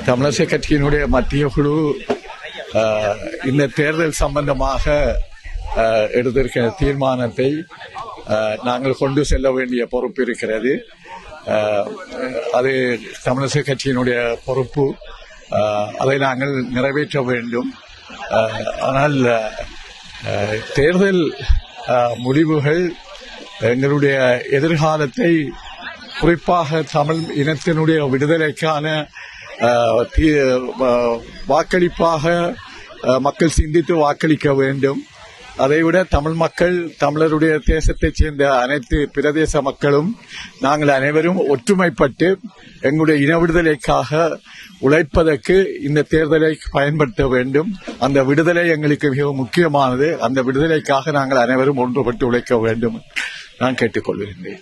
தமிழரசு கட்சியினுடைய மத்திய குழு இந்த தேர்தல் சம்பந்தமாக எடுத்திருக்கிற தீர்மானத்தை நாங்கள் கொண்டு செல்ல வேண்டிய பொறுப்பு இருக்கிறது. அது தமிழரசு கட்சியினுடைய பொறுப்பு. அதை நாங்கள் நிறைவேற்ற வேண்டும். ஆனால் தேர்தல் முடிவுகள் எங்களுடைய எதிர்காலத்தை, குறிப்பாக தமிழ் இனத்தினுடைய விடுதலைக்கான வாக்களிப்பாக மக்கள் சிந்தித்து வாக்களிக்க வேண்டும். அதைவிட தமிழ் மக்கள், தமிழருடைய தேசத்தைச் சேர்ந்த அனைத்து பிரதேச மக்களும் நாங்கள் அனைவரும் ஒற்றுமைப்பட்டு எங்களுடைய இன விடுதலைக்காக உழைப்பதற்கு இந்த தேர்தலை பயன்படுத்த வேண்டும். அந்த விடுதலை எங்களுக்கு மிக முக்கியமானது. அந்த விடுதலைக்காக நாங்கள் அனைவரும் ஒன்றுபட்டு உழைக்க வேண்டும் நான் கேட்டுக்கொள்கிறேன்.